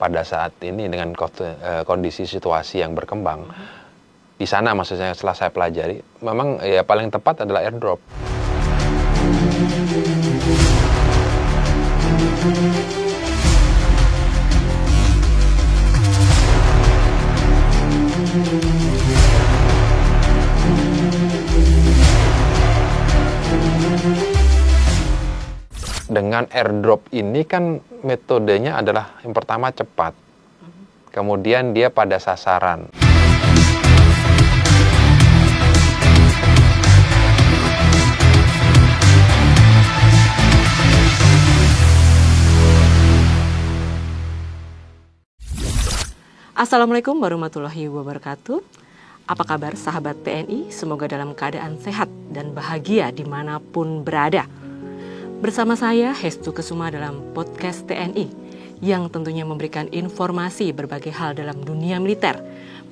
pada saat ini dengan kondisi situasi yang berkembang di sana, maksudnya setelah saya pelajari, memang ya paling tepat adalah airdrop. Dengan airdrop ini kan metodenya adalah yang pertama cepat, kemudian dia pada sasaran. Assalamualaikum warahmatullahi wabarakatuh. Apa kabar sahabat TNI? Semoga dalam keadaan sehat dan bahagia dimanapun berada. Bersama saya Hestu Kesuma dalam podcast TNI yang tentunya memberikan informasi berbagai hal dalam dunia militer,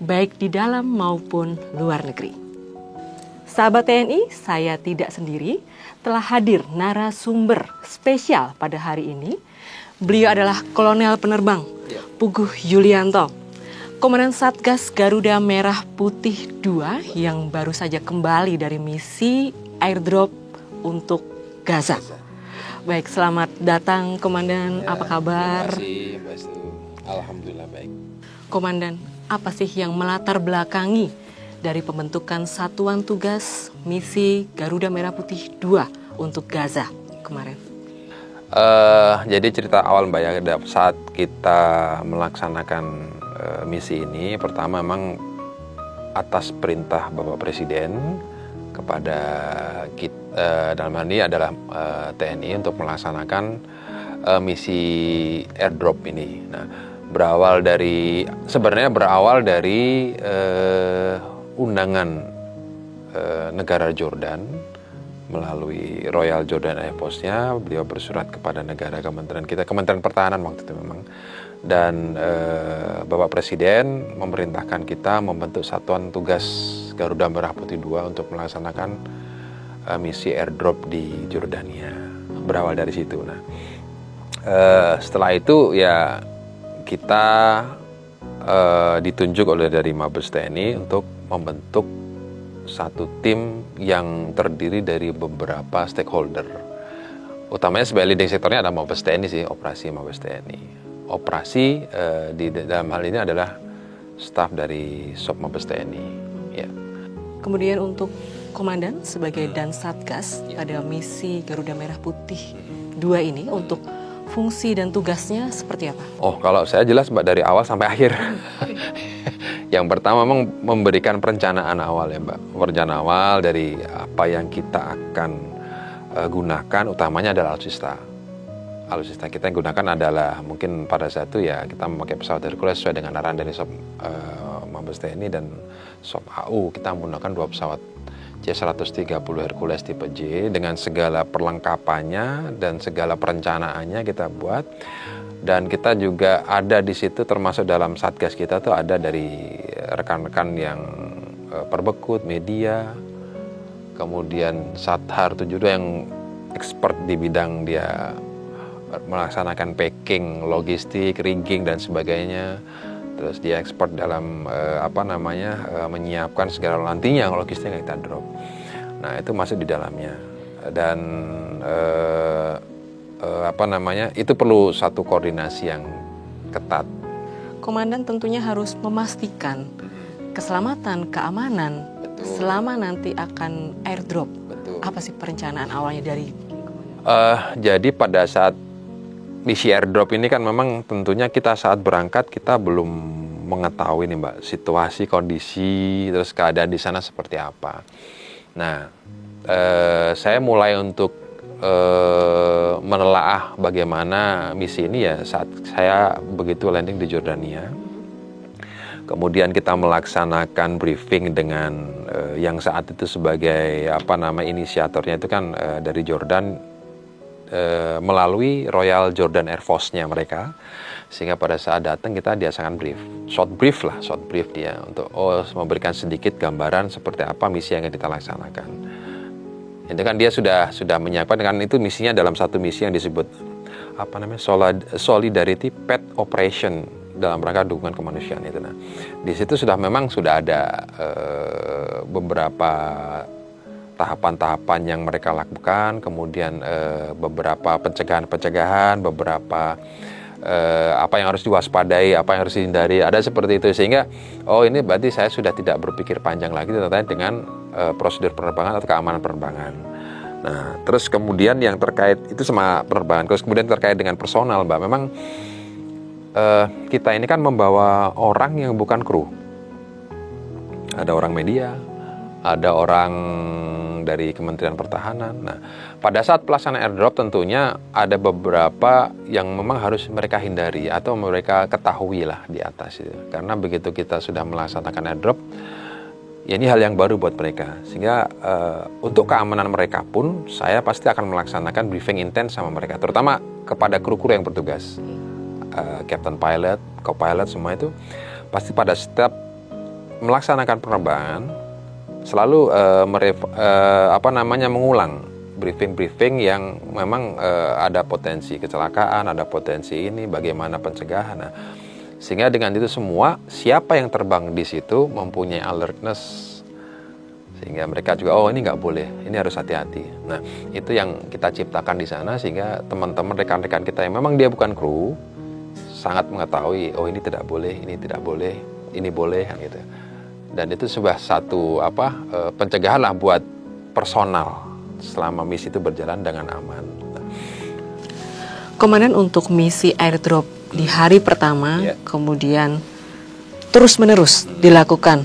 baik di dalam maupun luar negeri. Sahabat TNI, saya tidak sendiri, telah hadir narasumber spesial pada hari ini. Beliau adalah Kolonel Penerbang Puguh Yulianto, Komandan Satgas Garuda Merah Putih II yang baru saja kembali dari misi airdrop untuk Gaza. Baik, selamat datang Komandan, apa kabar? Terima kasih, Mbak Stu. Alhamdulillah baik. Komandan, apa sih yang melatar belakangi dari pembentukan Satuan Tugas Misi Garuda Merah Putih II untuk Gaza kemarin? Jadi cerita awal Mbak ya, saat kita melaksanakan misi ini, pertama memang atas perintah Bapak Presiden kepada kita, dalam hal ini adalah TNI untuk melaksanakan misi airdrop ini. Nah, sebenarnya berawal dari undangan negara Jordan melalui Royal Jordan Air Force-nya. Beliau bersurat kepada kementerian kita, Kementerian Pertahanan waktu itu memang. Dan Bapak Presiden memerintahkan kita membentuk Satuan Tugas Garuda Merah Putih II untuk melaksanakan misi airdrop di Jordania. Berawal dari situ. Nah, setelah itu ya kita ditunjuk oleh dari Mabes TNI untuk membentuk satu tim yang terdiri dari beberapa stakeholder. Utamanya sebagai leading sektornya ada Mabes TNI sih, operasi Mabes TNI. Operasi di dalam hal ini adalah staf dari Sop Mabes TNI. Ya. Kemudian untuk Komandan sebagai Dan Satgas pada misi Garuda Merah Putih II ini, untuk fungsi dan tugasnya seperti apa? Oh, kalau saya jelas Mbak dari awal sampai akhir. Yang pertama memang memberikan perencanaan awal ya Mbak. Perencanaan awal dari apa yang kita akan gunakan, utamanya adalah alutsista. Alutsista kita yang gunakan adalah mungkin pada saat itu ya kita memakai pesawat Hercules sesuai dengan arahan dari Sop Mabes TNI dan Sop AU. Kita menggunakan 2 pesawat C-130 Hercules tipe J dengan segala perlengkapannya dan segala perencanaannya kita buat. Dan kita juga ada di situ, termasuk dalam satgas kita tuh ada dari rekan-rekan yang perbekut, media, kemudian Sathar 72 yang expert di bidang dia melaksanakan packing, logistik, rigging dan sebagainya. Terus dia expert dalam menyiapkan segala nantinya logistik yang kita drop. Nah, itu masuk di dalamnya. Dan itu perlu satu koordinasi yang ketat. Komandan tentunya harus memastikan keselamatan, keamanan. Betul. Selama nanti akan airdrop. Betul. Apa sih perencanaan awalnya dari? Jadi pada saat misi airdrop ini kan memang tentunya kita saat berangkat kita belum mengetahui nih Mbak situasi, kondisi, terus keadaan di sana seperti apa. Nah, saya mulai untuk menelaah bagaimana misi ini ya saat saya begitu landing di Jordania. Kemudian kita melaksanakan briefing dengan yang saat itu sebagai inisiatornya itu kan dari Jordan melalui Royal Jordan Air Force-nya mereka, sehingga pada saat datang kita diadakan short brief dia untuk memberikan sedikit gambaran seperti apa misi yang kita laksanakan. Itu kan dia sudah menyiapkan dengan itu misinya dalam satu misi yang disebut Solidarity Pet Operation. dalam rangka dukungan kemanusiaan itu. Nah, di situ memang sudah ada beberapa tahapan-tahapan yang mereka lakukan, kemudian beberapa pencegahan, beberapa apa yang harus diwaspadai, apa yang harus dihindari, ada seperti itu, sehingga ini berarti saya sudah tidak berpikir panjang lagi terkait dengan prosedur penerbangan atau keamanan penerbangan. Nah, terus kemudian yang terkait itu sama penerbangan, terus kemudian terkait dengan personal, Mbak, memang kita ini kan membawa orang yang bukan kru, ada orang media, ada orang dari Kementerian Pertahanan. Nah, pada saat pelaksanaan airdrop tentunya ada beberapa yang memang harus mereka hindari atau mereka ketahui lah di atas itu. Karena begitu kita sudah melaksanakan airdrop, ya ini hal yang baru buat mereka. Sehingga untuk keamanan mereka pun saya pasti akan melaksanakan briefing intens sama mereka, terutama kepada kru-kru yang bertugas. Captain pilot, co-pilot, semua itu pasti pada setiap melaksanakan penerbangan selalu mengulang briefing yang memang ada potensi kecelakaan, ada potensi ini, bagaimana pencegahan. Nah, sehingga dengan itu semua siapa yang terbang di situ mempunyai alertness, sehingga mereka juga ini nggak boleh, ini harus hati-hati. Nah, itu yang kita ciptakan di sana, sehingga teman-teman rekan-rekan kita yang memang dia bukan kru sangat mengetahui ini tidak boleh, ini tidak boleh, ini boleh, kan gitu. Dan itu sebuah satu pencegahan lah buat personal selama misi itu berjalan dengan aman. Komandan, untuk misi airdrop di hari pertama, kemudian terus-menerus dilakukan.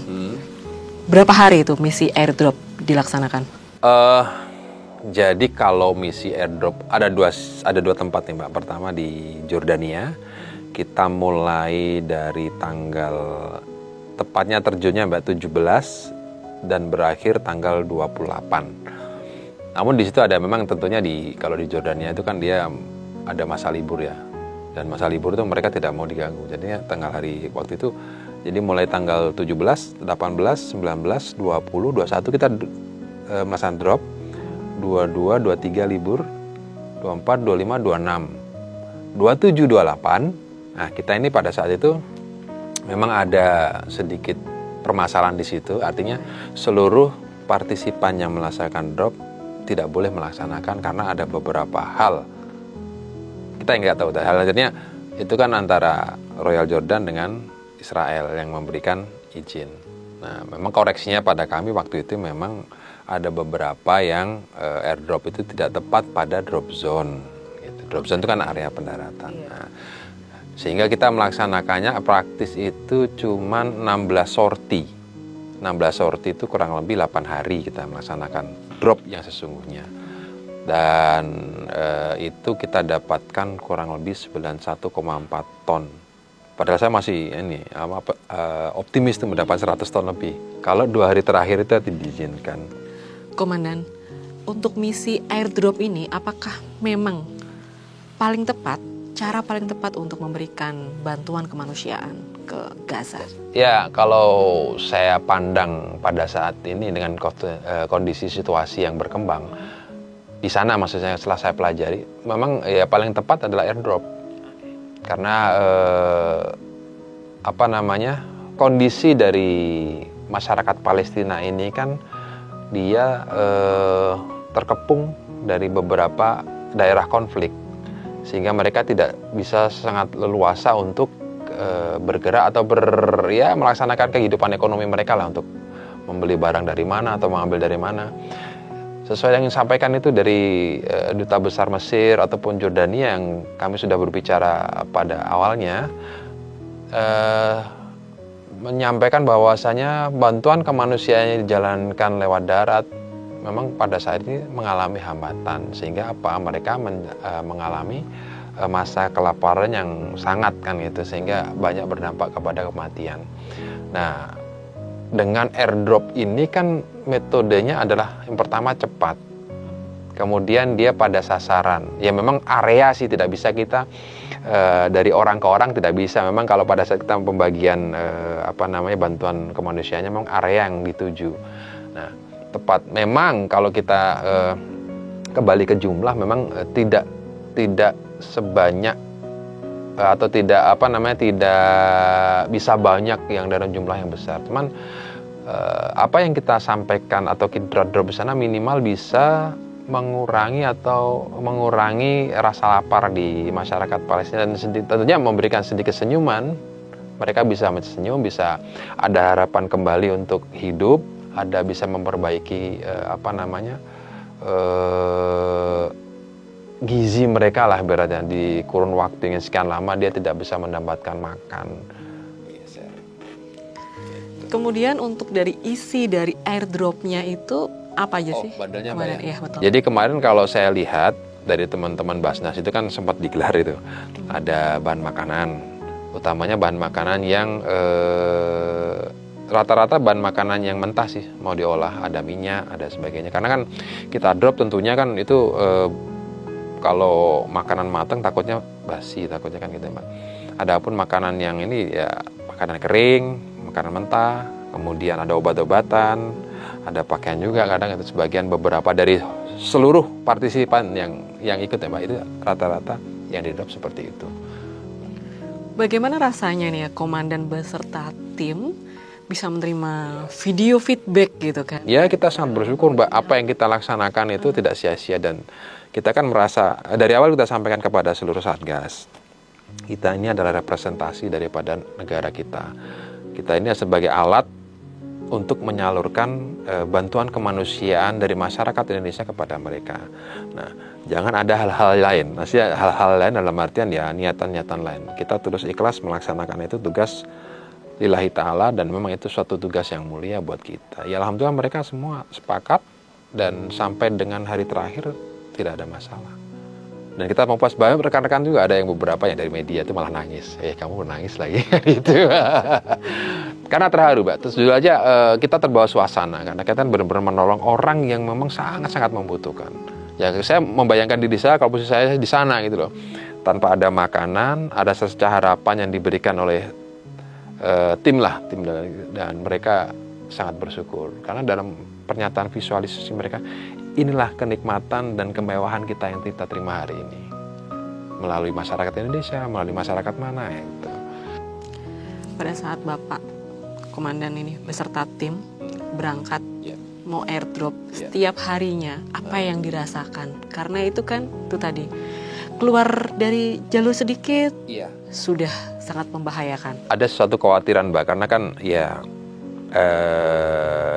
Berapa hari itu misi airdrop dilaksanakan? Jadi kalau misi airdrop ada dua tempat nih, Mbak. Pertama di Jordania, kita mulai dari tanggal tepatnya terjunnya 17 dan berakhir tanggal 28. Namun di situ ada memang tentunya kalau di Jordania itu kan dia ada masa libur ya. Dan masa libur itu mereka tidak mau diganggu. Jadinya tanggal hari waktu itu, jadi mulai tanggal 17, 18, 19, 20, 21 kita melaksanakan drop, 22, 23 libur, 24, 25, 26, 27, 28. Nah, kita ini pada saat itu memang ada sedikit permasalahan di situ, artinya seluruh partisipan yang melaksanakan drop tidak boleh melaksanakan karena ada beberapa hal kita nggak tahu. Halnya itu kan antara Royal Jordan dengan Israel yang memberikan izin. Nah, memang koreksinya pada kami waktu itu memang ada beberapa yang airdrop itu tidak tepat pada drop zone. Gitu. Drop zone itu kan area pendaratan. Nah, sehingga kita melaksanakannya praktis itu cuma 16 sorti. 16 sorti itu kurang lebih 8 hari kita melaksanakan drop yang sesungguhnya. Dan itu kita dapatkan kurang lebih 91,4 ton. Padahal saya masih optimis itu mendapat 100 ton lebih. Kalau 2 hari terakhir itu diizinkan. Komandan, untuk misi airdrop ini apakah memang cara paling tepat untuk memberikan bantuan kemanusiaan ke Gaza? Ya, kalau saya pandang pada saat ini dengan kondisi situasi yang berkembang di sana, maksudnya setelah saya pelajari, memang ya paling tepat adalah airdrop. Karena kondisi dari masyarakat Palestina ini kan dia terkepung dari beberapa daerah konflik, sehingga mereka tidak bisa sangat leluasa untuk bergerak atau melaksanakan kehidupan ekonomi mereka lah, untuk membeli barang dari mana atau mengambil dari mana. Sesuai yang disampaikan itu dari Duta Besar Mesir ataupun Jordania yang kami sudah berbicara pada awalnya, menyampaikan bahwasanya bantuan kemanusiaan yang dijalankan lewat darat memang pada saat ini mengalami hambatan, sehingga mereka mengalami masa kelaparan yang sangat kan gitu, sehingga banyak berdampak kepada kematian. Nah, dengan airdrop ini kan metodenya adalah yang pertama cepat, kemudian dia pada sasaran. Ya memang area sih tidak bisa kita dari orang ke orang tidak bisa. Memang kalau pada saat kita pembagian bantuan kemanusiaannya memang area yang dituju. Nah, tepat. Memang kalau kita kembali ke jumlah memang tidak sebanyak atau tidak tidak bisa banyak yang dalam jumlah yang besar. Cuman apa yang kita sampaikan atau kita drop di sana minimal bisa mengurangi rasa lapar di masyarakat Palestina, dan tentunya memberikan sedikit senyuman. Mereka bisa senyum, bisa ada harapan kembali untuk hidup, ada bisa memperbaiki gizi mereka lah beratnya di kurun waktu yang sekian lama dia tidak bisa mendapatkan makan. Kemudian untuk dari isi dari airdropnya itu apa aja sih? Bandelnya kemarin, ya, betul. Jadi kemarin kalau saya lihat dari teman-teman Basnas itu kan sempat digelar itu, ada bahan makanan, utamanya bahan makanan yang rata-rata bahan makanan yang mentah sih, mau diolah, ada minyak, ada sebagainya. Karena kan kita drop tentunya kan itu kalau makanan matang takutnya basi, takutnya kan gitu Mbak. Adapun makanan yang ini ya makanan kering, makanan mentah, kemudian ada obat-obatan, ada pakaian juga, kadang itu sebagian beberapa dari seluruh partisipan yang ikut ya Mbak, itu rata-rata yang di drop seperti itu. Bagaimana rasanya nih ya komandan beserta tim bisa menerima video feedback gitu kan? Ya kita sangat bersyukur Mbak, apa yang kita laksanakan itu tidak sia-sia, dan kita kan merasa dari awal kita sampaikan kepada seluruh Satgas, kita ini adalah representasi daripada negara kita. Kita ini sebagai alat untuk menyalurkan bantuan kemanusiaan dari masyarakat Indonesia kepada mereka. Nah, jangan ada hal-hal lain. Maksudnya hal-hal lain dalam artian ya niatan-niatan lain. Kita terus ikhlas melaksanakan itu tugas lillahi ta'ala, dan memang itu suatu tugas yang mulia buat kita. Ya alhamdulillah mereka semua sepakat, dan sampai dengan hari terakhir tidak ada masalah. Dan kita mau pas banget, rekan-rekan juga ada yang beberapa yang dari media itu malah nangis. Kamu nangis lagi gitu. Karena terharu, Mbak. Terus dulu aja kita terbawa suasana, karena kita kan benar-benar menolong orang yang memang sangat-sangat membutuhkan. Ya saya membayangkan diri saya kalau posisi saya di sana gitu loh. Tanpa ada makanan, ada sececah harapan yang diberikan oleh tim, dan mereka sangat bersyukur. Karena dalam pernyataan visualisasi mereka, inilah kenikmatan dan kemewahan kita yang kita terima hari ini melalui masyarakat Indonesia, melalui masyarakat mana itu. Pada saat Bapak komandan ini beserta tim berangkat mau airdrop setiap harinya, apa yang dirasakan? Karena itu kan itu tadi keluar dari jalur sedikit sudah sangat membahayakan. Ada suatu kekhawatiran Mbak, karena kan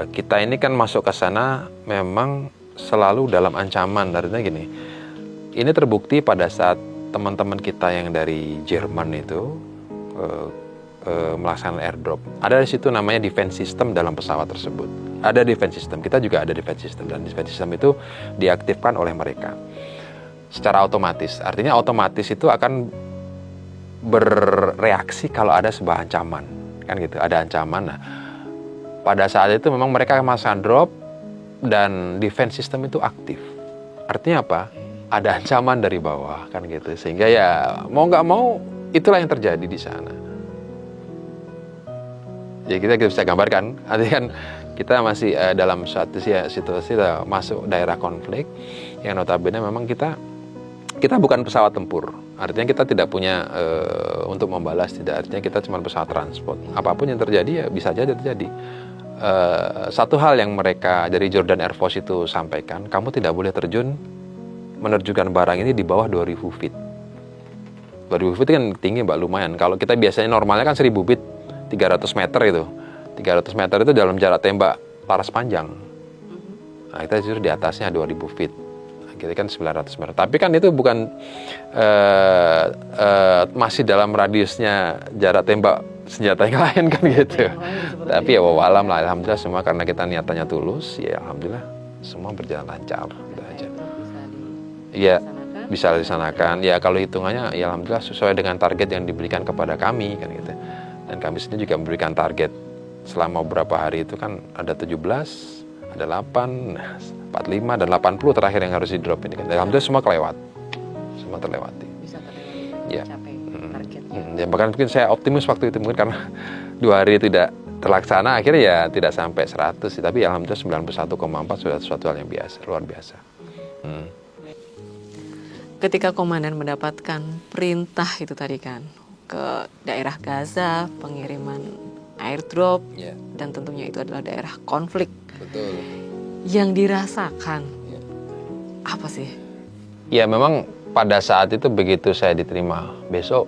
kita ini kan masuk ke sana memang selalu dalam ancaman. Artinya gini, ini terbukti pada saat teman-teman kita yang dari Jerman itu melaksanakan airdrop. Ada di situ namanya defense system dalam pesawat tersebut. Ada defense system, kita juga ada defense system, dan defense system itu diaktifkan oleh mereka secara otomatis. Artinya otomatis itu akan bereaksi kalau ada sebuah ancaman, kan gitu. Ada ancaman. Nah, pada saat itu memang mereka masang drop dan defense system itu aktif. Artinya apa? Ada ancaman dari bawah, kan gitu. Sehingga ya mau nggak mau itulah yang terjadi di sana. Jadi kita bisa gambarkan, artinya kan kita masih dalam suatu situasi masuk daerah konflik yang notabene memang kita bukan pesawat tempur. Artinya kita tidak punya untuk membalas, tidak. Artinya kita cuma pesawat transport. Apapun yang terjadi ya bisa aja terjadi. Satu hal yang mereka dari Jordan Air Force itu sampaikan, kamu tidak boleh menerjunkan barang ini di bawah 2000 feet. 2000 feet kan tinggi Mbak, lumayan. Kalau kita biasanya normalnya kan 1000 feet, 300 meter itu. 300 meter itu dalam jarak tembak laras panjang. Nah, kita justru di atasnya 2000 feet. Kita kan 900 meter. Tapi kan itu bukan masih dalam radiusnya jarak tembak senjata yang lain kan gitu. Tapi ya wawalam lah, alhamdulillah semua karena kita niatannya tulus, ya alhamdulillah semua berjalan lancar gitu aja. Iya, bisa dilaksanakan. Ya kalau hitungannya ya alhamdulillah sesuai dengan target yang diberikan kepada kami kan gitu. Dan kami sendiri juga memberikan target selama beberapa hari itu kan ada 17, ada 8, 45 dan 80 terakhir yang harus di drop ini kan. Alhamdulillah semua kelewat. Semua terlewati. Bisa terlewati. Ya. Ya bahkan mungkin saya optimis waktu itu mungkin karena 2 hari tidak terlaksana, akhirnya ya tidak sampai 100 sih, tapi alhamdulillah 91,4 sudah sesuatu hal yang biasa, luar biasa. ketika komandan mendapatkan perintah itu tadi kan ke daerah Gaza, pengiriman airdrop, dan tentunya itu adalah daerah konflik. Betul. Yang dirasakan apa sih? Ya memang pada saat itu begitu saya diterima, besok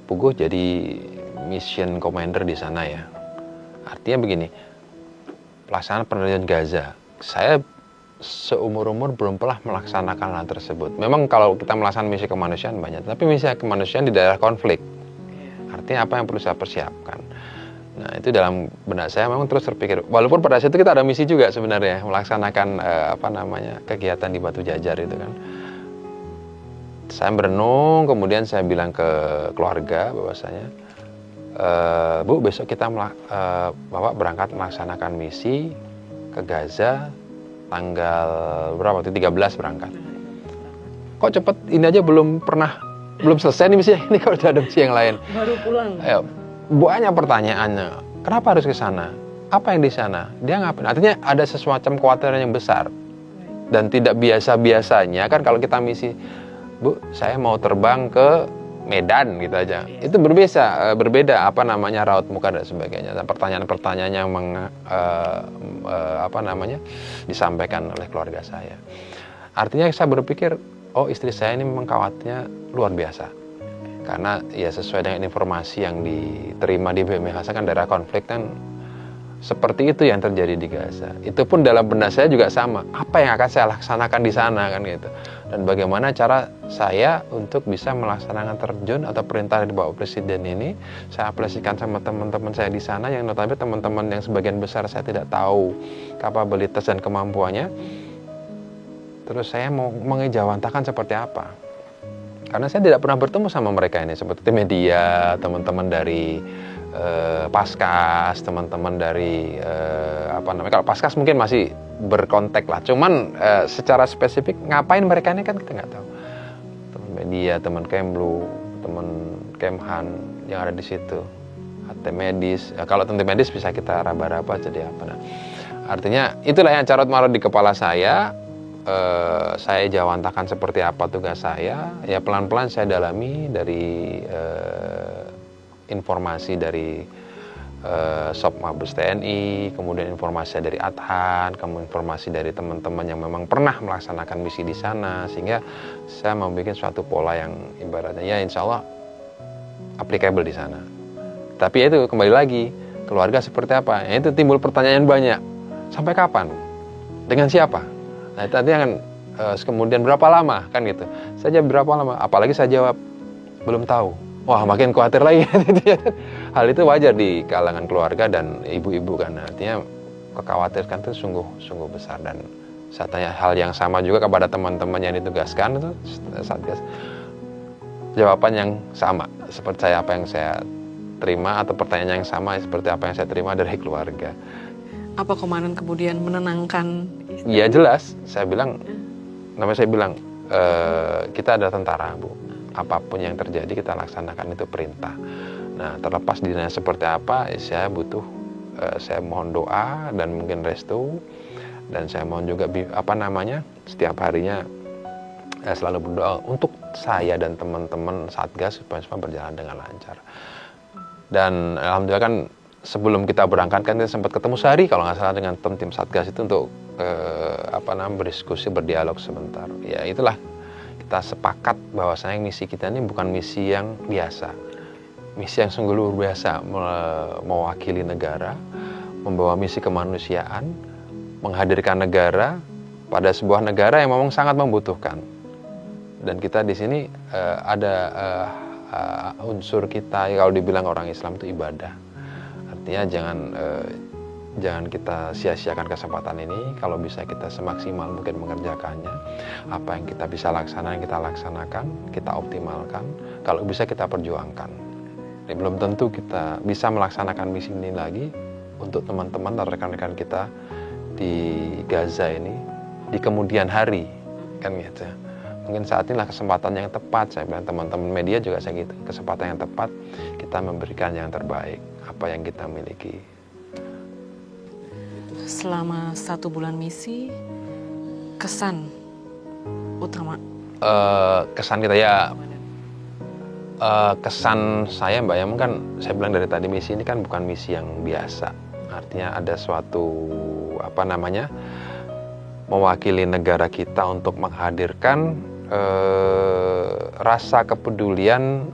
Puguh jadi mission commander di sana ya. Artinya begini, pelaksanaan penelitian Gaza, saya seumur-umur belum pernah melaksanakan hal tersebut. Memang kalau kita melaksanakan misi kemanusiaan banyak, tapi misi kemanusiaan di daerah konflik. Artinya apa yang perlu saya persiapkan. Nah itu dalam benak saya memang terus terpikir, walaupun pada saat itu kita ada misi juga sebenarnya, melaksanakan kegiatan di Batu Jajar itu kan. Saya berenung, kemudian saya bilang ke keluarga bahwasanya, Bu besok kita Bapak berangkat melaksanakan misi ke Gaza, tanggal berapa waktu 13 berangkat. Kok cepet, ini aja belum selesai nih misinya, ini kalau udah ada misi yang lain. Baru pulang. Banyak pertanyaannya. Kenapa harus ke sana? Apa yang di sana? Dia ngapain? Artinya ada sesuatu kekhawatiran yang besar. Dan tidak biasa-biasanya kan kalau kita misi, Bu, saya mau terbang ke Medan gitu aja. Itu berbeda raut muka dan sebagainya. Dan pertanyaan-pertanyaan yang disampaikan oleh keluarga saya. Artinya saya berpikir, oh istri saya ini memang khawatirnya luar biasa. Karena ya sesuai dengan informasi yang diterima di BMHS kan daerah konflik kan seperti itu yang terjadi di Gaza. Itu pun dalam benak saya juga sama. Apa yang akan saya laksanakan di sana kan gitu. Dan bagaimana cara saya untuk bisa melaksanakan terjun atau perintah dari Bapak Presiden ini saya aplikasikan sama teman-teman saya di sana yang notabene teman-teman yang sebagian besar saya tidak tahu kapabilitas dan kemampuannya. Terus saya mau mengejawantakan seperti apa. Karena saya tidak pernah bertemu sama mereka ini seperti media, teman-teman dari Paskas, teman-teman dari kalau Paskas mungkin masih berkontak lah. Cuman secara spesifik ngapain mereka ini kan kita nggak tahu. Teman media, teman Kemlu, teman Kemhan yang ada di situ, tim medis. Kalau tim medis bisa kita raba-raba jadi apa. Nah, artinya itulah yang carut marut di kepala saya. Saya jawantakan seperti apa tugas saya. Ya pelan-pelan saya dalami dari informasi dari Sop Mabes TNI, kemudian informasi dari Adhan, kemudian informasi dari teman-teman yang memang pernah melaksanakan misi di sana, sehingga saya membuat suatu pola yang ibaratnya ya insya Allah applicable di sana. Tapi itu kembali lagi, keluarga seperti apa? Ya, itu timbul pertanyaan banyak. Sampai kapan? Dengan siapa? Nah itu artinya kan kemudian berapa lama kan gitu. Saya jawab berapa lama? Apalagi saya jawab belum tahu. Wah makin khawatir lagi. Hal itu wajar di kalangan keluarga dan ibu-ibu kan. Artinya kekhawatiran itu sungguh besar. Dan saya tanya hal yang sama juga kepada teman-teman yang ditugaskan itu Satgas. Jawaban yang sama seperti apa yang saya terima atau pertanyaan yang sama seperti apa yang saya terima dari keluarga. Apa komandan kemudian menenangkan? Ya jelas, saya bilang kita ada tentara Bu. Apapun yang terjadi kita laksanakan itu perintah. Nah terlepas dinanya seperti apa, saya saya mohon doa dan mungkin restu, dan saya mohon juga setiap harinya selalu berdoa untuk saya dan teman-teman Satgas supaya semua berjalan dengan lancar. Dan alhamdulillah kan sebelum kita berangkat kan kita sempat ketemu sehari kalau nggak salah dengan tim Satgas itu untuk berdiskusi, berdialog sebentar. Ya itulah, kita sepakat bahwasanya misi kita ini bukan misi yang biasa. Misi yang sungguh luar biasa, mewakili negara, membawa misi kemanusiaan, menghadirkan negara pada sebuah negara yang memang sangat membutuhkan. Dan kita di sini ada unsur kita, kalau dibilang orang Islam itu ibadah. Artinya jangan kita sia-siakan kesempatan ini. Kalau bisa kita semaksimal mungkin mengerjakannya. Apa yang kita bisa laksanakan, kita laksanakan, kita optimalkan. Kalau bisa kita perjuangkan. Ini belum tentu kita bisa melaksanakan misi ini lagi untuk teman-teman dan rekan-rekan kita di Gaza ini di kemudian hari, kan gitu. Mungkin saat inilah kesempatan yang tepat. Saya bilang teman-teman media juga saya gitu. Kesempatan yang tepat kita memberikan yang terbaik apa yang kita miliki. Selama 1 bulan misi, kesan utama kesan kita ya, kesan saya Mbak ya, kan saya bilang dari tadi misi ini kan bukan misi yang biasa. Artinya ada suatu mewakili negara kita untuk menghadirkan rasa kepedulian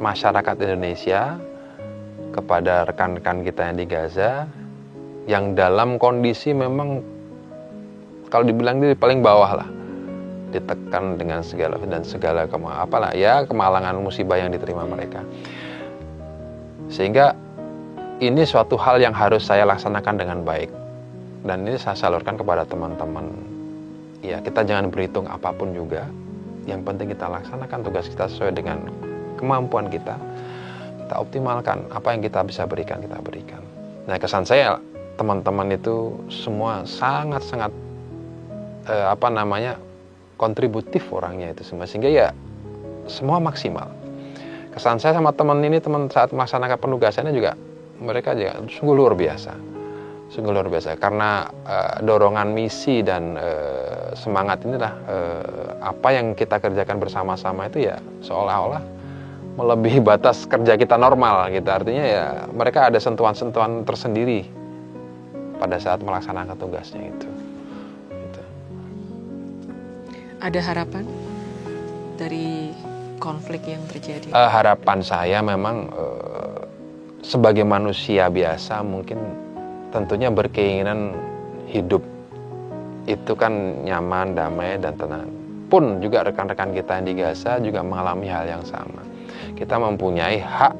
masyarakat Indonesia kepada rekan-rekan kita yang di Gaza, yang dalam kondisi memang kalau dibilang di paling bawah lah, ditekan dengan segala kemalangan musibah yang diterima mereka. Sehingga ini suatu hal yang harus saya laksanakan dengan baik, dan ini saya salurkan kepada teman-teman. Ya, kita jangan berhitung apapun juga, yang penting kita laksanakan tugas kita sesuai dengan kemampuan kita. Kita optimalkan apa yang kita bisa berikan, kita berikan. Nah, kesan saya teman-teman itu semua sangat-sangat kontributif orangnya itu semua, sehingga ya semua maksimal. Kesan saya sama teman saat melaksanakan penugasannya juga, mereka juga sungguh luar biasa karena dorongan misi dan semangat inilah apa yang kita kerjakan bersama-sama itu ya seolah-olah melebihi batas kerja kita normal gitu. Artinya ya mereka ada sentuhan-sentuhan tersendiri pada saat melaksanakan tugasnya itu. Gitu. Ada harapan dari konflik yang terjadi? Harapan saya memang sebagai manusia biasa mungkin tentunya berkeinginan hidup itu kan nyaman, damai, dan tenang. Pun juga rekan-rekan kita yang di Gaza juga mengalami hal yang sama. Kita mempunyai hak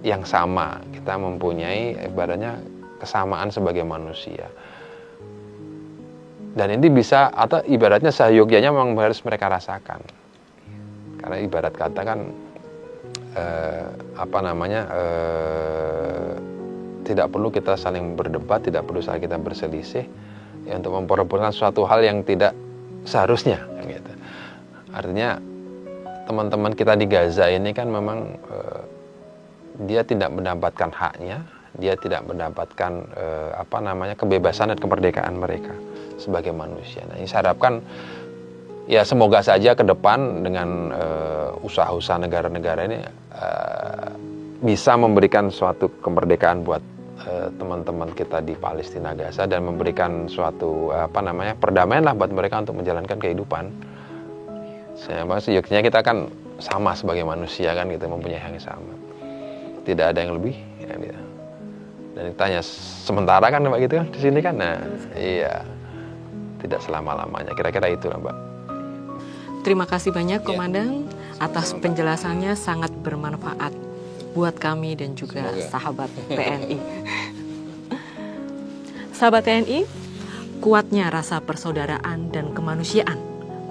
yang sama, kita mempunyai ibaratnya kesamaan sebagai manusia. Dan ini bisa, atau ibaratnya seyogyanya memang harus mereka rasakan. Karena ibarat kata kan tidak perlu kita saling berdebat, tidak perlu saling kita berselisih ya, untuk memperebutkan suatu hal yang tidak seharusnya gitu. Artinya teman-teman kita di Gaza ini kan memang dia tidak mendapatkan haknya, dia tidak mendapatkan kebebasan dan kemerdekaan mereka sebagai manusia. Nah, ini saya harapkan ya semoga saja ke depan dengan usaha-usaha negara-negara ini bisa memberikan suatu kemerdekaan buat teman-teman kita di Palestina Gaza, dan memberikan suatu perdamaian lah buat mereka untuk menjalankan kehidupan. Seyogyanya kita kan sama sebagai manusia kan, kita mempunyai yang sama, tidak ada yang lebih ya, gitu. Dan ditanya sementara kan Mbak gitu kan di sini kan, nah iya, tidak selama-lamanya, kira-kira itu lah Mbak. Terima kasih banyak Komandan atas penjelasannya, sangat bermanfaat buat kami dan juga sahabat TNI. Sahabat TNI, kuatnya rasa persaudaraan dan kemanusiaan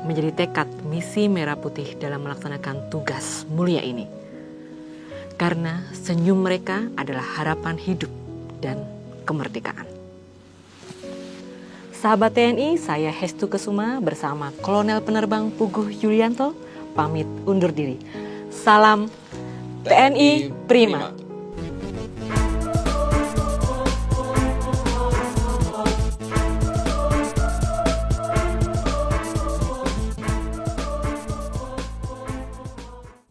menjadi tekad misi Merah Putih dalam melaksanakan tugas mulia ini. Karena senyum mereka adalah harapan hidup dan kemerdekaan. Sahabat TNI, saya Hestu Kesuma bersama Kolonel Penerbang Puguh Yulianto pamit undur diri. Salam TNI Prima.